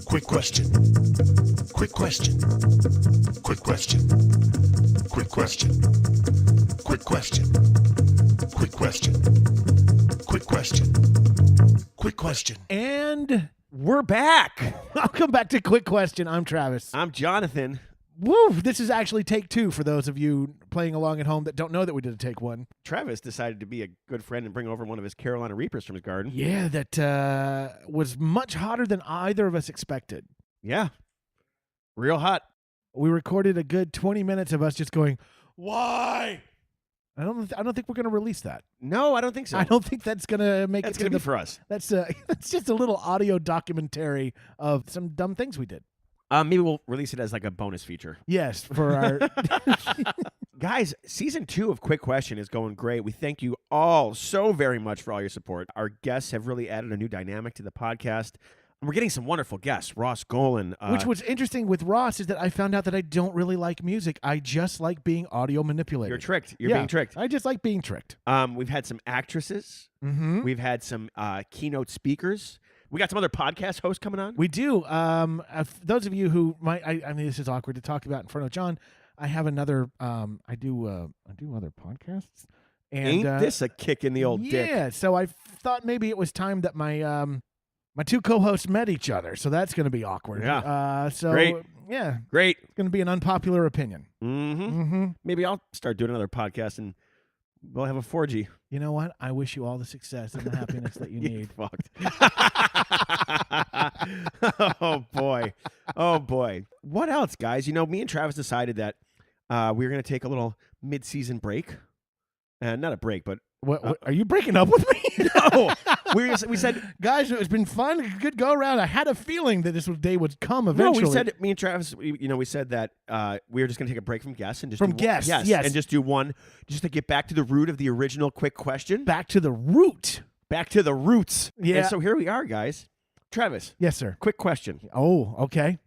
Quick question. Quick question. Quick question. Quick question. Quick question. Quick question. Quick question. Quick question. And we're back. Welcome back to Quick Question. I'm Travis. I'm Jonathan. Woo! This is actually take 2 for those of you playing along at home that don't know that we did a take 1. Travis decided to be a good friend and bring over one of his Carolina Reapers from his garden. Yeah, that was much hotter than either of us expected. Yeah. Real hot. We recorded a good 20 minutes of us just going, why? I don't think we're going to release that. No, I don't think so. I don't think that's going to make That's it going to to be for us. That's just a little audio documentary of some dumb things we did. Maybe we'll release it as like a bonus feature. Yes, for our Guys, season 2 of Quick Question is going great. We thank you all so very much for all your support. Our guests have really added a new dynamic to the podcast. And we're getting some wonderful guests. Ross Golan. Which was interesting with Ross is that I found out that I don't really like music. I just like being audio manipulated. You're tricked. You're being tricked. I just like being tricked. We've had some actresses. Mm-hmm. We've had some keynote speakers. We got some other podcast hosts coming on. We do. Those of you who might, I mean, this is awkward to talk about in front of John. I have another. I do other podcasts. And, Ain't this a kick in the old dick? Yeah. So I thought maybe it was time that my my 2 co-hosts met each other. So that's going to be awkward. Yeah. Great. Yeah. Great. It's going to be an unpopular opinion. Mm-hmm. Mm-hmm. Maybe I'll start doing another podcast and we'll have a 4G. You know what? I wish you all the success and the happiness that you need. Fucked. Oh, boy. Oh, boy. What else, guys? You know, me and Travis decided that we were going to take a little mid-season break. Not a break, but... What are you breaking up with me? No. We said... Guys, it's been fun. A good go-around. I had a feeling that this day would come eventually. No, we said... Me and Travis, we said that we were just going to take a break from guests and just From guests, yes. And just do one, just to get back to the root of the original Quick Question. Back to the root. Back to the roots. Yeah. And so here we are, guys. Travis. Yes, sir. Quick question. Oh, okay.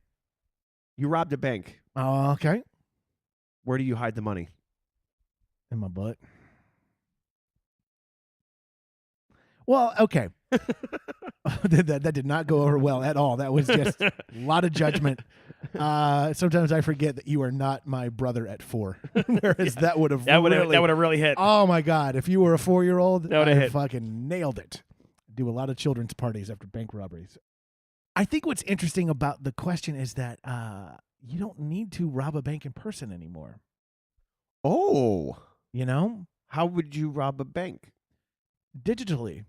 You robbed a bank. Okay. Where do you hide the money? In my butt. Well, okay. that did not go over well at all. That was just a lot of judgment. Sometimes I forget that you are not my brother at 4. Whereas that would have really hit. Oh my God! If you were a 4-year-old, that would have hit. Fucking nailed it. Do a lot of children's parties after bank robberies. I think what's interesting about the question is that you don't need to rob a bank in person anymore. Oh. You know? How would you rob a bank? Digitally.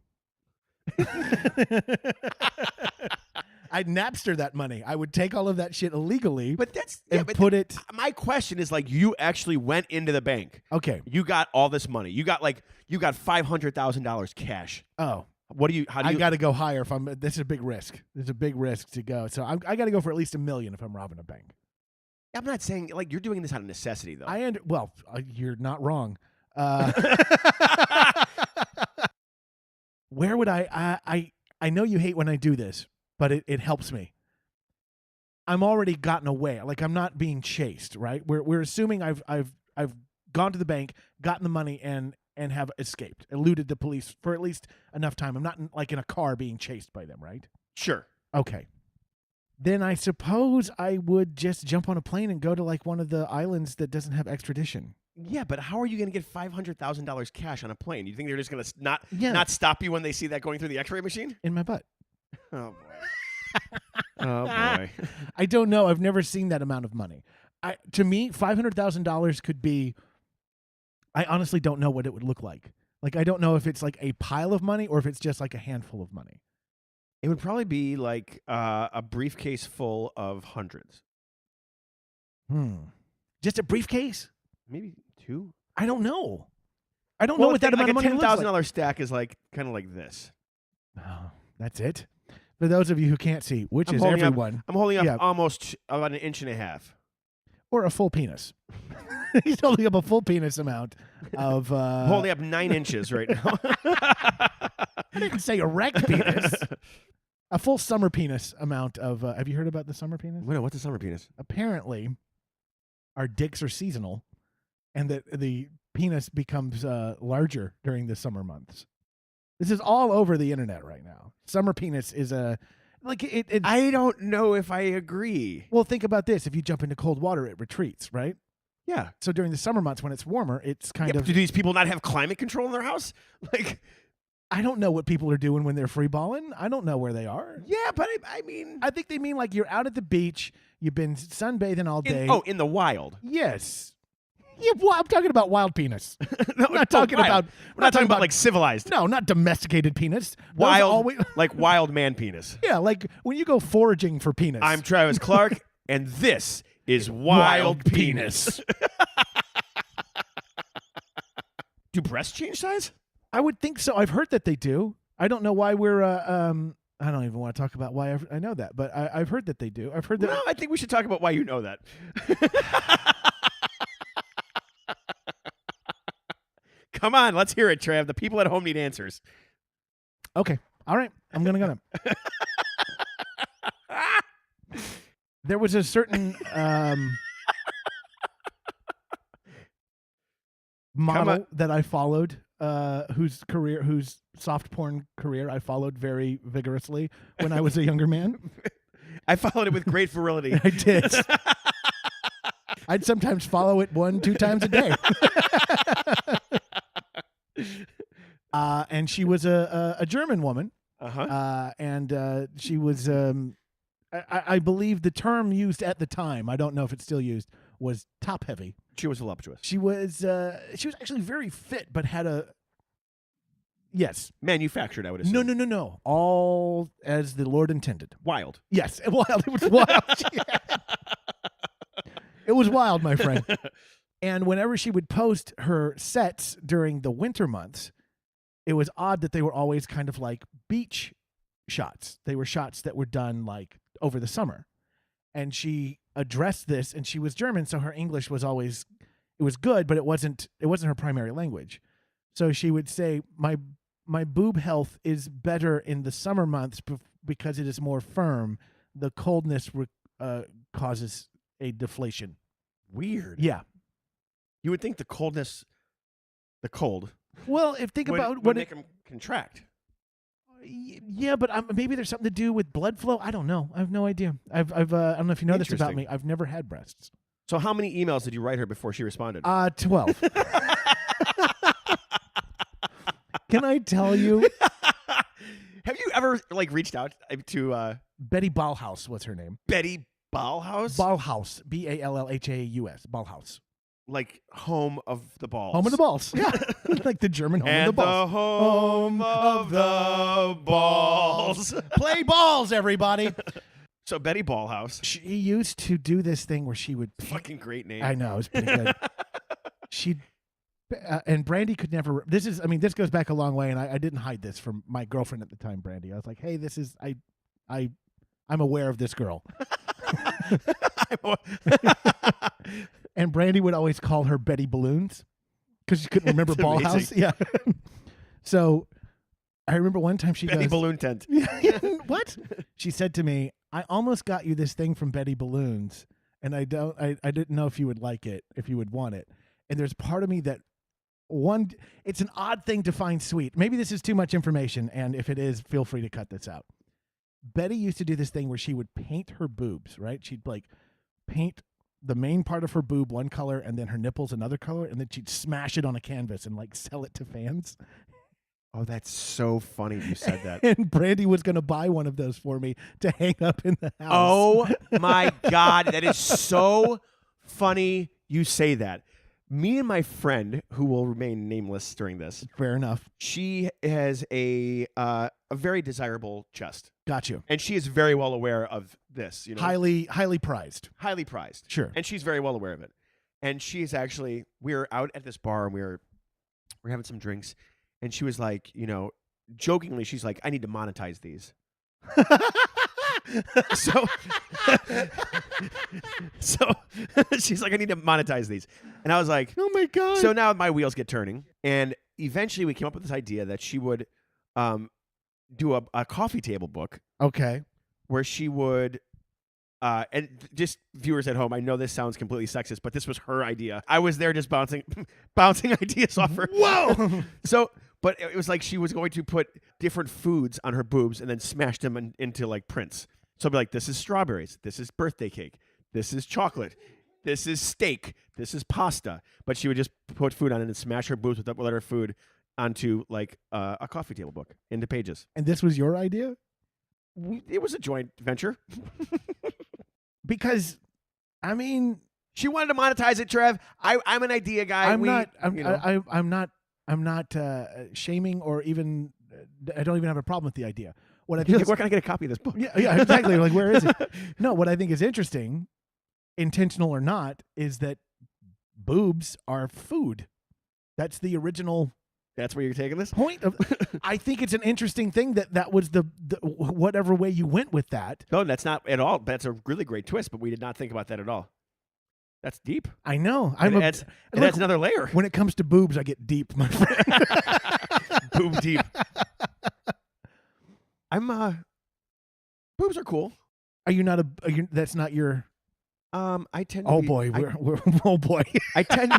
I'd Napster that money. I would take all of that shit illegally, but put it. My question is, like, you actually went into the bank. Okay, you got all this money. You got $500,000 cash. Oh, what do you? How do you? I got to go higher if I'm. This is a big risk. There's a big risk to go. So I got to go for at least $1 million if I'm robbing a bank. I'm not saying like you're doing this out of necessity, though. You're not wrong. Where would I know you hate when I do this, but it helps me. I'm already gotten away. Like, I'm not being chased, right? We're assuming I've gone to the bank, gotten the money, and have escaped, eluded the police for at least enough time. I'm not in a car being chased by them, right? Sure. Okay. Then I suppose I would just jump on a plane and go to like one of the islands that doesn't have extradition. Yeah, but how are you going to get $500,000 cash on a plane? You think they're just going to not stop you when they see that going through the X-ray machine? In my butt. Oh, boy. Oh, boy. I don't know. I've never seen that amount of money. To me, $500,000 could be... I honestly don't know what it would look like. Like, I don't know if it's like a pile of money or if it's just like a handful of money. It would probably be like a briefcase full of hundreds. Just a briefcase? Maybe 2. I don't know. I don't know what that amount of money looks like. A $10,000 stack is like kind of like this. Oh, that's it? For those of you who can't see, which is everyone. I'm holding up almost about 1.5 inches. Or a full penis. He's holding up a full penis amount of... I'm holding up 9 inches right now. I didn't say erect penis. A full summer penis amount of... have you heard about the summer penis? Wait, what's a summer penis? Apparently, our dicks are seasonal, and that the penis becomes larger during the summer months. This is all over the internet right now. Summer penis is Like it I don't know if I agree. well, think about this. If you jump into cold water, it retreats, right? Yeah. So during the summer months when it's warmer, it's kind of... Do these people not have climate control in their house? Like, I don't know what people are doing when they're free balling. I don't know where they are. yeah, but I mean, I think they mean like you're out at the beach, you've been sunbathing all day. in the wild. Yes. Yeah, well, I'm talking about wild penis. No, I'm not talking wild. about... We're not talking about like civilized. No, not domesticated penis. Those Wild, always- like wild man penis. yeah, like when you go foraging for penis. I'm Travis Clark, and this is Wild Penis. Do breasts change size? I would think so. I've heard that they do. I don't know why we're... I don't even want to talk about why I know that, but I've heard that they do. I've heard that... No, I think we should talk about why you know that. Come on, let's hear it, Trav. The people at home need answers. Okay. All right. I'm going to go. There was a certain model that I followed, whose soft porn career I followed very vigorously when I was a younger man. I followed it with great virility. I did. I'd sometimes follow it 1-2 times a day. And she was a German woman. And she was, I believe the term used at the time, I don't know if it's still used, was top heavy. She was voluptuous. She was actually very fit, but had a, yes. Manufactured, I would assume. No. All as the Lord intended. Wild. Yes, wild. It was wild. It was wild, my friend. And whenever she would post her sets during the winter months, it was odd that they were always kind of like beach shots. They were shots that were done like over the summer. And she addressed this, and she was German, so her English was always, it was good, but it wasn't her primary language. So she would say, my boob health is better in the summer months because it is more firm. The coldness causes a deflation. Weird. Yeah. You would think the cold Well, if think about would what make them contract. Yeah, but maybe there's something to do with blood flow. I don't know. I have no idea. I don't know if you know this about me. I've never had breasts. So how many emails did you write her before she responded? 12. Can I tell you? Have you ever reached out to Betty Ballhaus was her name. Betty Ballhaus? Ballhaus. Ballhaus. Ballhaus. Like home of the balls. Home of the balls. Yeah. Like the German home of the balls. The home of the balls. Play balls, everybody. So Betty Ballhaus. She used to do this thing where she would... Fucking great name. I know. It was pretty good. She'd... and Brandy could never... This goes back a long way, and I didn't hide this from my girlfriend at the time, Brandy. I was like, hey, this is... I'm aware of this girl. And Brandy would always call her Betty Balloons because she couldn't remember Ballhaus. Yeah. So I remember one time she Betty goes... Balloon Tent. What? She said to me, I almost got you this thing from Betty Balloons, and I didn't know if you would like it, if you would want it. And there's part of me that it's an odd thing to find sweet. Maybe this is too much information, and if it is, feel free to cut this out. Betty used to do this thing where she would paint her boobs, right? She'd paint the main part of her boob one color and then her nipples another color, and then she'd smash it on a canvas and sell it to fans. Oh, that's so funny you said that. And Brandy was going to buy one of those for me to hang up in the house. Oh my God, that is so funny you say that. Me and my friend, who will remain nameless during this, fair enough. She has a very desirable chest. Got you. And she is very well aware of this. You know, highly prized. Highly prized. Sure. And she's very well aware of it. And she's actually, we were out at this bar and we were having some drinks, and she was like, jokingly, she's like, I need to monetize these. So she's like, I need to monetize these. And I was like, oh my God. So now my wheels get turning. And eventually we came up with this idea that she would do a coffee table book. Okay. Where she would, and just viewers at home, I know this sounds completely sexist, but this was her idea. I was there just bouncing ideas off her. Whoa! So But it was like she was going to put different foods on her boobs and then smash them into like prints. So I'd be like, this is strawberries. This is birthday cake. This is chocolate. This is steak. This is pasta. But she would just put food on it and smash her boobs with her food onto like a coffee table book into pages. And this was your idea? It was a joint venture. Because, I mean, she wanted to monetize it, Trev. I'm an idea guy. I'm not shaming or even. I don't even have a problem with the idea. What I You're think like, where can I get a copy of this book? yeah, exactly. Like, where is it? No, what I think is interesting, intentional or not, is that boobs are food. That's the original. That's where you're taking this? Point of. I think it's an interesting thing that was the whatever way you went with that. No, that's not at all. That's a really great twist, but we did not think about that at all. That's deep. I know. It adds another layer. When it comes to boobs, I get deep, my friend. Boob deep. Boobs are cool. Are you not that's not your. I tend to. Oh be, boy, we're oh boy. I tend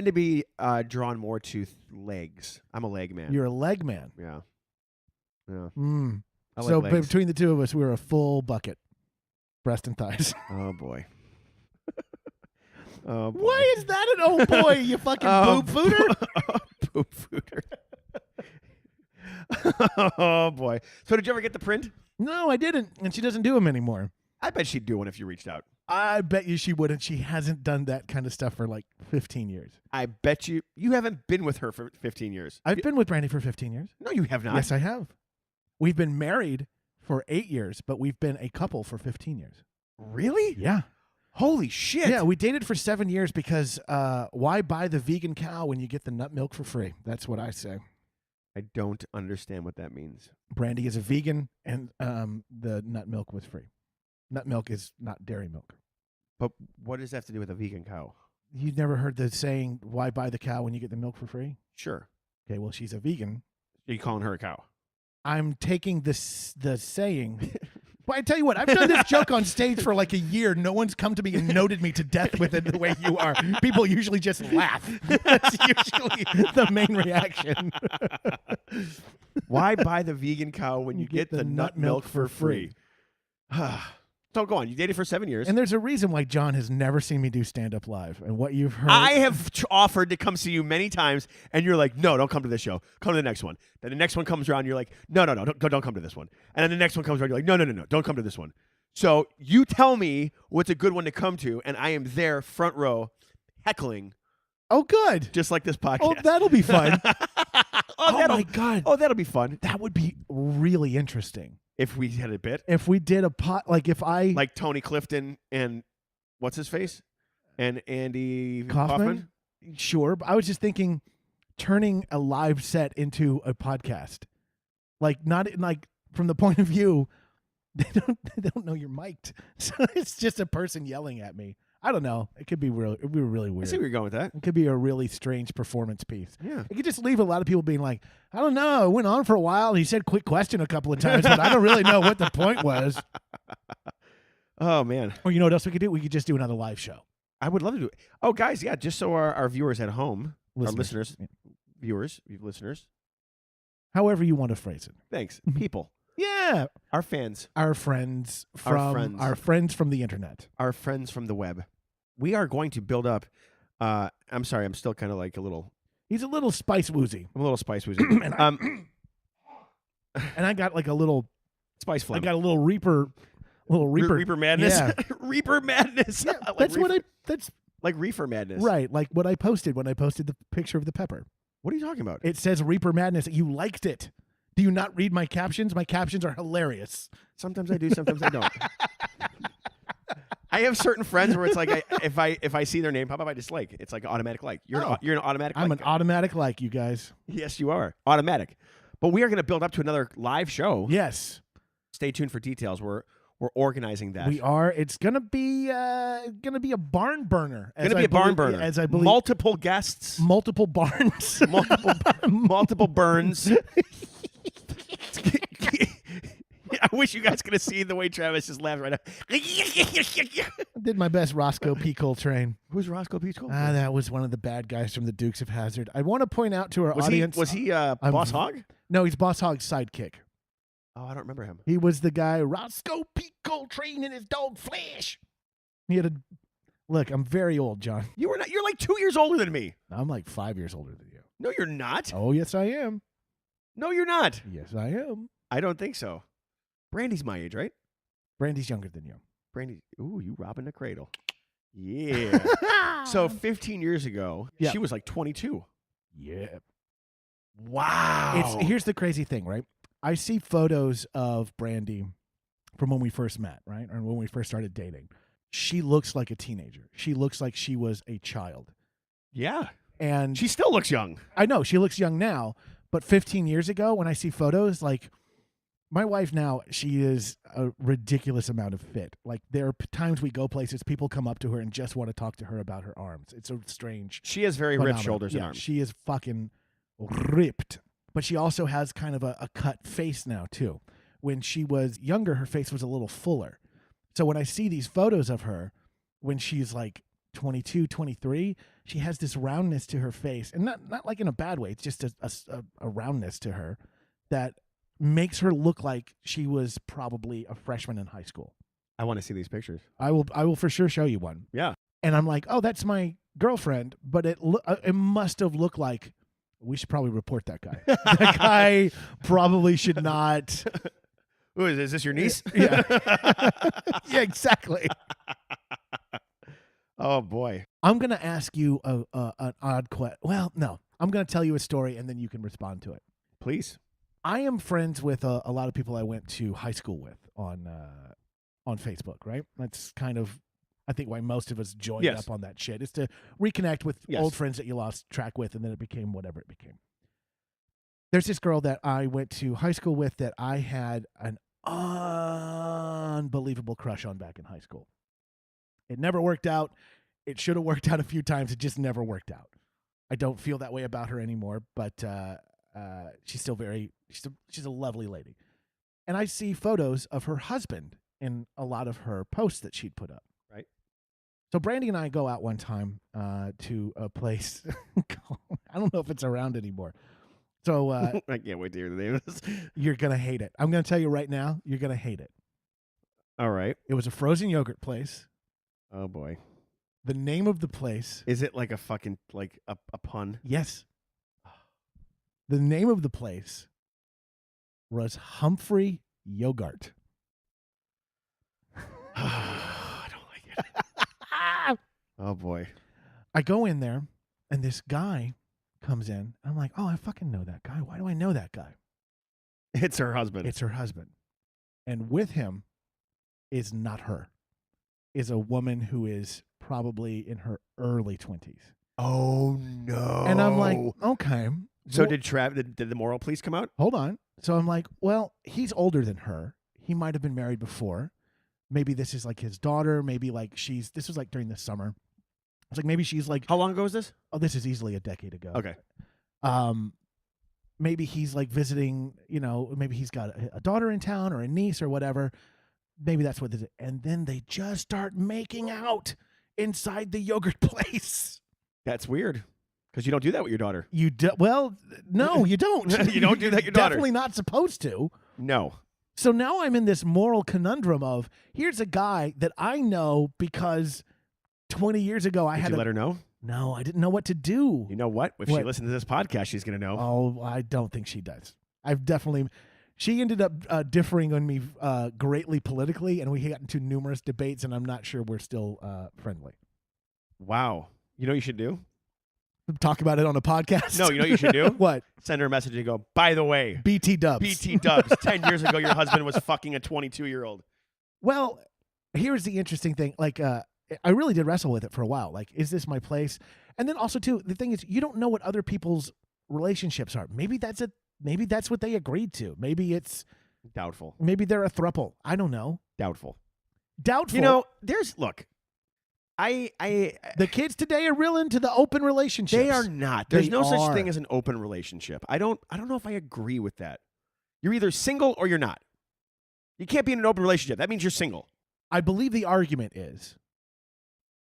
to be drawn more to legs. I'm a leg man. You're a leg man. Yeah. I So like legs. between the two of us, we're a full bucket, breast and thighs. Oh boy. Oh boy. Why is that an oh boy? You fucking boob fooder. Boob fooder. Oh boy. So did you ever get the print? No, I didn't, and she doesn't do them anymore. I bet she'd do one if you reached out. I bet you she would, and she hasn't done that kind of stuff for like 15 years. I bet you haven't been with her for 15 years. I've been with Brandy for 15 years. No, you have not. Yes, I have. We've been married for 8 years, but we've been a couple for 15 years. Really? Yeah. Holy shit. Yeah, we dated for 7 years because why buy the vegan cow when you get the nut milk for free? That's what I say. I don't understand what that means. Brandy is a vegan, and the nut milk was free. Nut milk is not dairy milk. But what does that have to do with a vegan cow? You've never heard the saying, why buy the cow when you get the milk for free? Sure. Okay, well, she's a vegan. Are you calling her a cow? I'm taking the saying. But I tell you what, I've done this joke on stage for like a year. No one's come to me and noted me to death with it the way you are. People usually just laugh. That's usually the main reaction. Why buy the vegan cow when you get the nut milk for free? So go on. You dated for 7 years. And there's a reason why John has never seen me do stand-up live. And what you've heard. I have offered to come see you many times, and you're like, no, don't come to this show. Come to the next one. Then the next one comes around, you're like, no, don't come to this one. And then the next one comes around, you're like, no, don't come to this one. So you tell me what's a good one to come to, and I am there, front row, heckling. Oh, good. Just like this podcast. Oh, that'll be fun. Oh, my God. Oh, that'll be fun. That would be really interesting. If we had a bit. If we did a pot, like if I. Like Tony Clifton and what's his face? And Andy Kaufman? Sure. But I was just thinking turning a live set into a podcast. Like, not like from the point of view, they don't know you're mic'd. So it's just a person yelling at me. I don't know. It could be really weird. I see where you're going with that. It could be a really strange performance piece. Yeah. It could just leave a lot of people being like, I don't know. It went on for a while. He said quick question a couple of times, but I don't really know what the point was. Oh, man. Or you know what else we could do? We could just do another live show. I would love to do it. Oh, guys, yeah, just so our viewers at home, our listeners, Yeah. viewers, listeners, However you want to phrase it. thanks. People, Yeah. our fans, Our friends friends. from the internet. our friends from the web. We are going to build up. I'm sorry, I'm still kind of like a little. He's a little spice woozy. I'm a little spice woozy. And I got like a little Spice phlegm. I got a little Reaper Reaper madness. Yeah. Reaper madness. Yeah, Like that's reefer, that's like reefer madness. right. Like what I posted when I posted the picture of the pepper. What are you talking about? It says Reaper Madness. You liked it. Do you not read my captions? My captions are hilarious. Sometimes I do. Sometimes I don't. I have certain friends where it's like if I see their name pop up, I just like. It's like an automatic like. You're an automatic. I'm like an automatic like, you guys. Yes, you are automatic. But we are going to build up to another live show. Yes, Stay tuned for details. We're organizing that. we are. It's gonna be a barn burner. Going to be a barn burner. As I believe, multiple guests, multiple barns, multiple burns. wish you guys could have seen the way Travis just laughed right now. I did my best Roscoe P. Coltrane. Who's Roscoe P. That was one of the bad guys from the Dukes of Hazzard. I want to point out to our Was audience. was he Boss Hogg? No, he's Boss Hogg's sidekick. Oh, I don't remember him. He was the guy, Roscoe P. Coltrane in his dog flesh. He had a look. I'm very old, John. You're like 2 years older than me. I'm like 5 years older than you. No, you're not. Oh, yes, I am. No, you're not. Yes, I am. I don't think so. Brandy's my age, right? Brandy's younger than you. Brandy. Ooh, you robbing the cradle. Yeah. So 15 years ago, Yeah. she was like 22. Yeah. Wow. Here's the crazy thing, right? I see photos of Brandy from when we first met, right? Or when we first started dating. She looks like a teenager. She looks like she was a child. Yeah. And She still looks young. I know she looks young now, but 15 years ago when I see photos, like my wife now, she is a ridiculous amount of fit. Like there are times we go places, people come up to her and just want to talk to her about her arms. It's so strange. She has very ripped phenomenon. shoulders and Yeah, arms. she is fucking ripped. But she also has kind of a cut face now too. When she was younger, her face was a little fuller. So when I see these photos of her when she's like 22, 23, she has this roundness to her face. And not like in a bad way. It's just a roundness to her that makes her look like she was probably a freshman in high school. I want to see these pictures. I will for sure show you one. Yeah. And I'm like, oh, that's my girlfriend. But it must have looked like, we should probably report that guy. That guy probably should not. Ooh, is this your niece? Yeah. Yeah, exactly. Oh, boy. I'm going to ask you an odd question. Well, no. I'm going to tell you a story, and then you can respond to it. Please. I am friends with a lot of people I went to high school with on Facebook, right? That's kind of, I think, why most of us joined Yes. up on that shit, is to reconnect with Yes. old friends that you lost track with, and then it became whatever it became. There's this girl that I went to high school with that I had an unbelievable crush on back in high school. It never worked out. It should have worked out a few times. It just never worked out. I don't feel that way about her anymore, but she's still she's a lovely lady. And I see photos of her husband in a lot of her posts that she'd put up. Right. So Brandy and I go out one time to a place. I don't know if it's around anymore. So I can't wait to hear the name of this. you're going to hate it. I'm going to tell you right now, you're going to hate it. All right. It was a frozen yogurt place. Oh, boy. The name of the place. Is it like a fucking, like a pun? Yes. The name of the place was Humphrey Yogurt. I don't like it. Oh, boy. I go in there, and this guy comes in. And I'm like, oh, I fucking know that guy. Why do I know that guy? It's her husband. It's her husband. And with him is not her, is a woman who is probably in her early 20s. Oh, no. And I'm like, okay. So well, did the moral police come out? hold on. So I'm like, well, he's older than her. He might have been married before. Maybe this is like his daughter. Maybe like this was like during the summer. It's like maybe she's like, How long ago was this? oh, this is easily a decade ago. Okay. Maybe he's like visiting, maybe he's got a daughter in town or a niece or whatever. Maybe that's what it is. And then they just start making out inside the yogurt place. That's weird. Because you don't do that with your daughter. Well, no, you don't. You don't do that with your daughter. Definitely not supposed to. No. So now I'm in this moral conundrum of, here's a guy that I know because 20 years ago I Did had you let her know? No, I didn't know what to do. You know what? If she listens to this podcast, she's going to know. Oh, I don't think she does. She ended up differing on me greatly politically, and we got into numerous debates, and I'm not sure we're still friendly. Wow. You know what you should do? Talk about it on a podcast? No, you know what you should do? What? Send her a message and go, by the way, BT dubs. BT dubs. 10 years ago, your husband was fucking a 22-year-old. Well, here's the interesting thing. Like, I really did wrestle with it for a while. Like, is this my place? And then also, too, the thing is, you don't know what other people's relationships are. Maybe that's what they agreed to. Maybe it's Doubtful. Maybe they're a throuple. I don't know. Doubtful. Doubtful. You know, look, the kids today are real into the open relationships. They are not. There's They no such are. thing as an open relationship. I don't know if I agree with that. You're either single or you're not. You can't be in an open relationship. That means you're single. I believe the argument is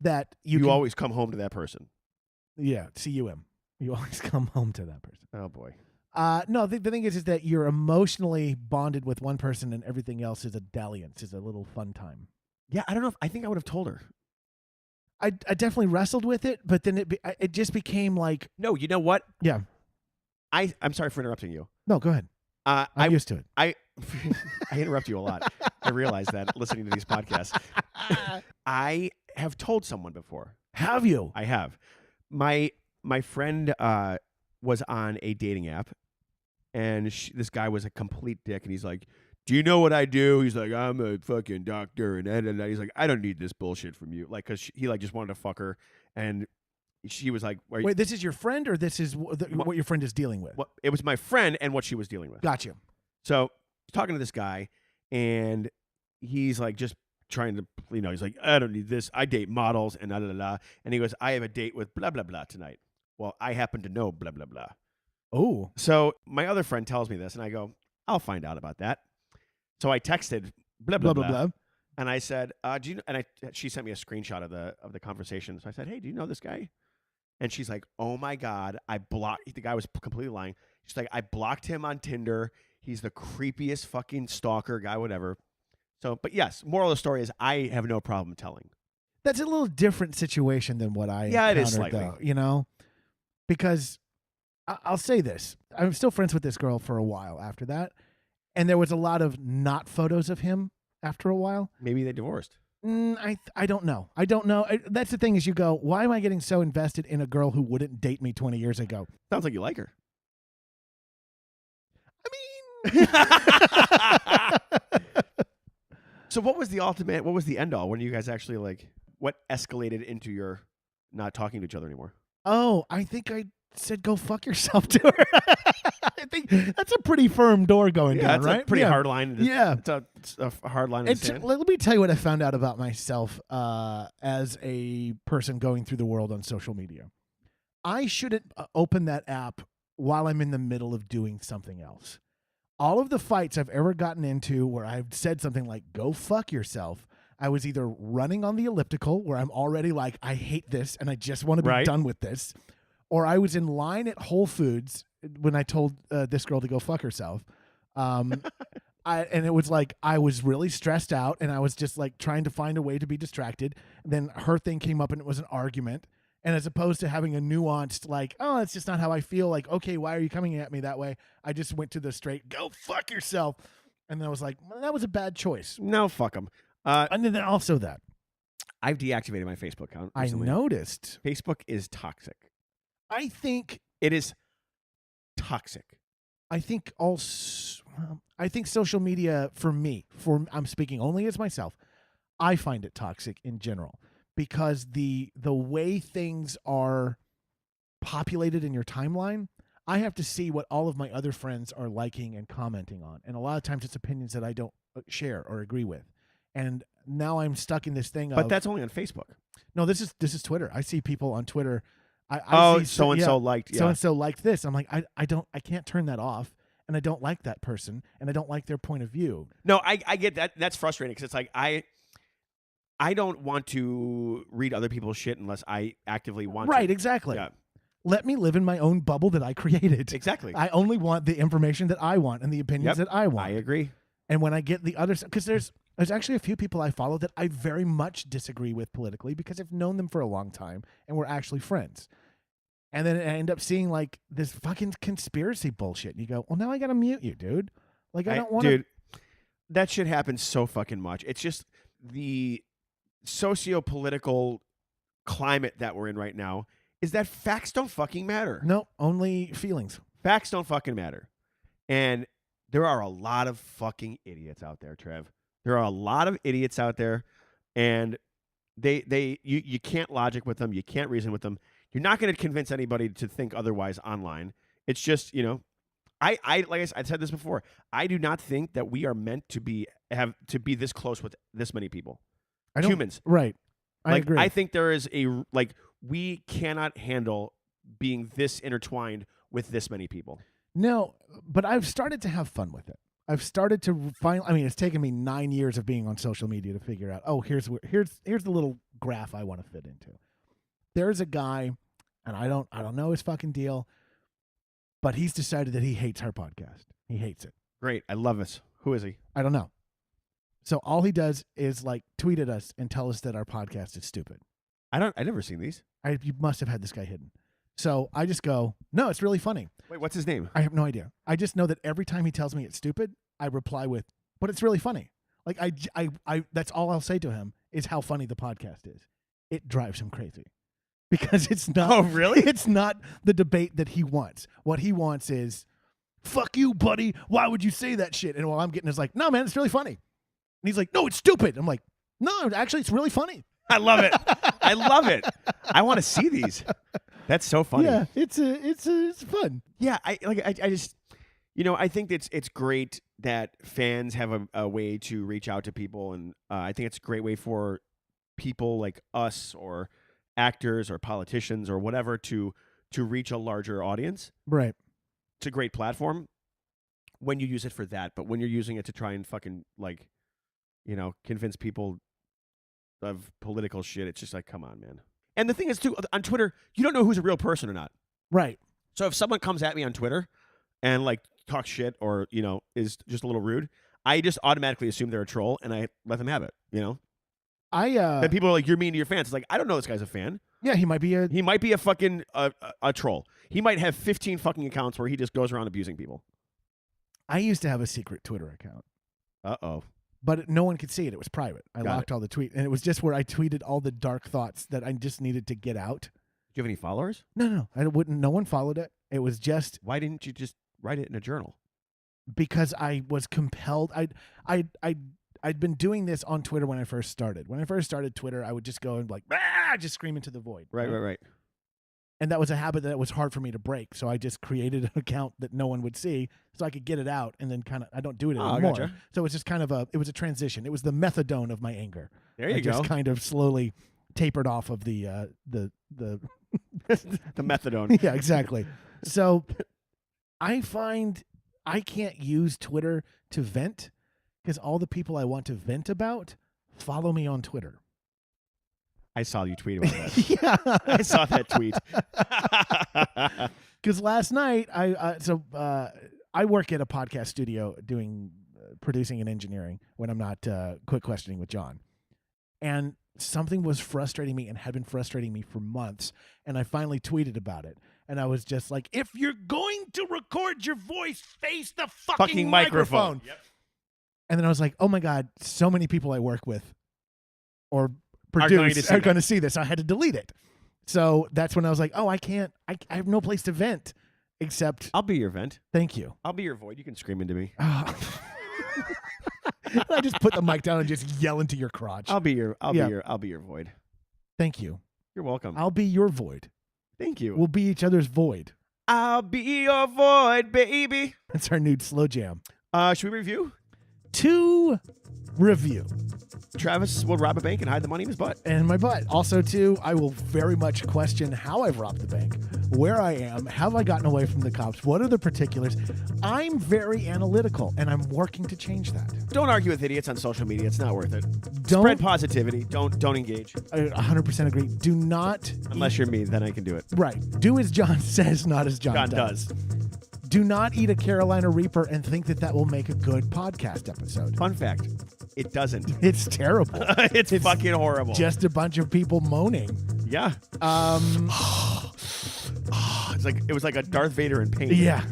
that you can, always come home to that person. yeah, CUM. You always come home to that person. Oh, boy. No, the thing is that you're emotionally bonded with one person and everything else is a dalliance, is a little fun time. Yeah, I don't know. I think I would have told her. I definitely wrestled with it, but then it just became like, No, you know what? yeah. I'm sorry for interrupting you. No, go ahead. I'm used to it. I interrupt you a lot. I realize that listening to these podcasts. I have told someone before. Have you? I have. My friend was on a dating app, and this guy was a complete dick, and he's like, "Do you know what I do?" He's like, "I'm a fucking doctor," and he's like, "I don't need this bullshit from you," like, because he like just wanted to fuck her, and she was like, Wait, this is your friend, or this is what your friend is dealing with? Well, it was my friend and what she was dealing with. Got you. So talking to this guy, and he's like just trying to, he's like, "I don't need this. I date models and and he goes, "I have a date with blah blah blah tonight." Well, I happen to know blah blah blah. Oh. So my other friend tells me this, and I go, "I'll find out about that." So I texted blah blah blah, and I said, "Do you know?" And she sent me a screenshot of the conversation. So I said, "Hey, do you know this guy?" And she's like, "Oh my God, I blocked." The guy was completely lying. She's like, "I blocked him on Tinder. He's the creepiest fucking stalker guy, whatever." So, but yes, moral of the story is I have no problem telling. That's a little different situation than what I Yeah, it is encountered, slightly. though, because I'll say this. I'm still friends with this girl for a while after that, and there was a lot of not photos of him after a while. Maybe they divorced. I don't know. I don't know. That's the thing is you go, why am I getting so invested in a girl who wouldn't date me 20 years ago? Sounds like you like her. I mean... So what was the ultimate, what was the end all when you guys actually what escalated into your not talking to each other anymore? Oh, I think I said go fuck yourself to her. I think that's a pretty firm door going down, that's right? a pretty hard line. Yeah. It's a hard line in the sand. Let me tell you what I found out about myself as a person going through the world on social media. I shouldn't open that app while I'm in the middle of doing something else. All of the fights I've ever gotten into where I've said something like, go fuck yourself, I was either running on the elliptical where I'm already like, I hate this and I just want to be done with this, or I was in line at Whole Foods when I told this girl to go fuck herself. And it was like I was really stressed out and I was just like trying to find a way to be distracted. And then her thing came up and it was an argument. And as opposed to having a nuanced, like, oh, that's just not how I feel. Like, okay, why are you coming at me that way? I just went to the straight, go fuck yourself. And then I was like, well, that was a bad choice. No, fuck them. And then also that. I've deactivated my Facebook account recently. I noticed. Facebook is toxic. I think it is toxic. I think also, I think social media for me, I'm speaking only as myself, I find it toxic in general. Because the way things are populated in your timeline, I have to see what all of my other friends are liking and commenting on. And a lot of times it's opinions that I don't share or agree with. And now I'm stuck in this thing of... But that's only on Facebook. No, this is Twitter. I see people on Twitter. I see so-and-so liked... Yeah. So-and-so liked this. I'm like, I can't turn that off. And I don't like that person. And I don't like their point of view. No, I get that. That's frustrating because it's like I don't want to read other people's shit unless I actively want to. Right, exactly. Yeah. Let me live in my own bubble that I created. Exactly. I only want the information that I want and the opinions that I want. I agree. And when I get the other... Because there's actually a few people I follow that I very much disagree with politically because I've known them for a long time and we're actually friends. And then I end up seeing like this fucking conspiracy bullshit. And you go, well, now I got to mute you, dude. Like, I don't want to... Dude, that shit happens so fucking much. It's just the... socio-political climate that we're in right now is that facts don't fucking matter. No, only feelings. Facts don't fucking matter. And there are a lot of fucking idiots out there, Trev. There are a lot of idiots out there, and you can't logic with them. You can't reason with them. You're not going to convince anybody to think otherwise online. It's just, I like I said this before. I do not think that we are meant to be this close with this many people. Humans. Right. I agree. I think there is we cannot handle being this intertwined with this many people. No, but I've started to have fun with it. I've started to finally. I mean, it's taken me 9 years of being on social media to figure out. Oh, here's the little graph I want to fit into. There's a guy, and I don't know his fucking deal, but he's decided that he hates our podcast. He hates it. Great. I love this. Who is he? I don't know. So all he does is like tweet at us and tell us that our podcast is stupid. I've never seen these. You must have had this guy hidden. So I just go, no, it's really funny. Wait, what's his name? I have no idea. I just know that every time he tells me it's stupid, I reply with, but it's really funny. Like I that's all I'll say to him is how funny the podcast is. It drives him crazy because it's not. Oh, really? It's not the debate that he wants. What he wants is, fuck you, buddy. Why would you say that shit? And while I'm getting is like, no, man, it's really funny. And he's like, no, it's stupid. I'm like, no, actually, it's really funny. I love it. I love it. I want to see these. That's so funny. Yeah, it's fun. Yeah, I just, I think it's great that fans have a way to reach out to people, and I think it's a great way for people like us or actors or politicians or whatever to reach a larger audience. Right. It's a great platform when you use it for that, but when you're using it to try and fucking convince people of political shit, it's just like, come on, man. And the thing is, too, on Twitter, you don't know who's a real person or not. Right. So if someone comes at me on Twitter and like talks shit or, is just a little rude, I just automatically assume they're a troll and I let them have it, And people are like, you're mean to your fans. It's like, I don't know this guy's a fan. Yeah, he might be a fucking a troll. He might have 15 fucking accounts where he just goes around abusing people. I used to have a secret Twitter account. Uh-oh. But no one could see it. It was private. I Got locked all the tweets. And it was just where I tweeted all the dark thoughts that I just needed to get out. Do you have any followers? No. No one followed it. It was just... Why didn't you just write it in a journal? Because I was compelled. I'd been doing this on Twitter when I first started. When I first started Twitter, I would just go and like, just scream into the void. Right. And that was a habit that was hard for me to break. So I just created an account that no one would see so I could get it out and then I don't do it anymore. Gotcha. So it was just it was a transition. It was the methadone of my anger. There you I go. just kind of slowly tapered off of the the methadone. Yeah, exactly. So I find I can't use Twitter to vent because all the people I want to vent about follow me on Twitter. I saw you tweet about that. Yeah. I saw that tweet. Because last night, I work at a podcast studio doing producing and engineering when I'm not quick questioning with John. And something was frustrating me and had been frustrating me for months. And I finally tweeted about it. And I was just like, if you're going to record your voice, face the fucking microphone. Yep. And then I was like, oh my God, so many people I work with or produce are going to see this. I had to delete it. So that's when I was like, oh, I have no place to vent except. I'll be your vent. Thank you. I'll be your void. You can scream into me. I just put the mic down and just yell into your crotch. I'll be your void. Thank you. You're welcome. I'll be your void. Thank you. We'll be each other's void. I'll be your void, baby. That's our new slow jam. Should we review? To review. Travis will rob a bank and hide the money in his butt. And my butt. Also, too, I will very much question how I've robbed the bank, where I am, have I gotten away from the cops, what are the particulars. I'm very analytical, and I'm working to change that. Don't argue with idiots on social media. It's not worth it. Spread positivity. Don't engage. I 100% agree. Do not... Unless you're me, then I can do it. Right. Do as John says, not as John does. Do not eat a Carolina Reaper and think that will make a good podcast episode. Fun fact, it doesn't. It's terrible. It's fucking horrible. Just a bunch of people moaning. Yeah. It was like a Darth Vader in pain. Yeah.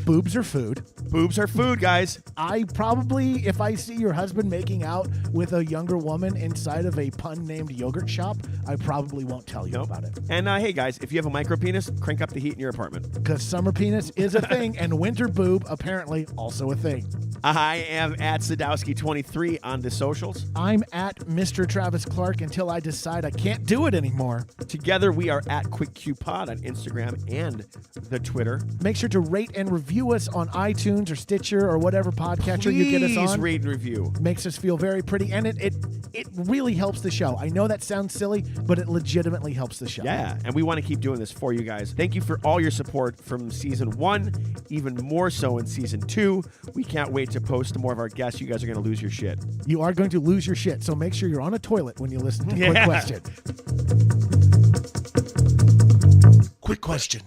Boobs are food. Boobs are food, guys. I probably, if I see your husband making out with a younger woman inside of a pun-named yogurt shop, I probably won't tell you about it. And hey, guys, if you have a micro penis, crank up the heat in your apartment. Because summer penis is a thing, and winter boob apparently also a thing. I am at Sadowski23 on the socials. I'm at Mr. Travis Clark until I decide I can't do it anymore. Together, we are at QuickQPod on Instagram and the Twitter. Make sure to rate and review us on iTunes iTunes or Stitcher or whatever podcatcher you get us Please on. rate and review. Makes us feel very pretty, and it really helps the show. I know that sounds silly, but it legitimately helps the show. Yeah, and we want to keep doing this for you guys. Thank you for all your support from season 1, even more so in season 2. We can't wait to post more of our guests. You guys are going to lose your shit. You are going to lose your shit, so make sure you're on a toilet when you listen to Quick Question. Quick question.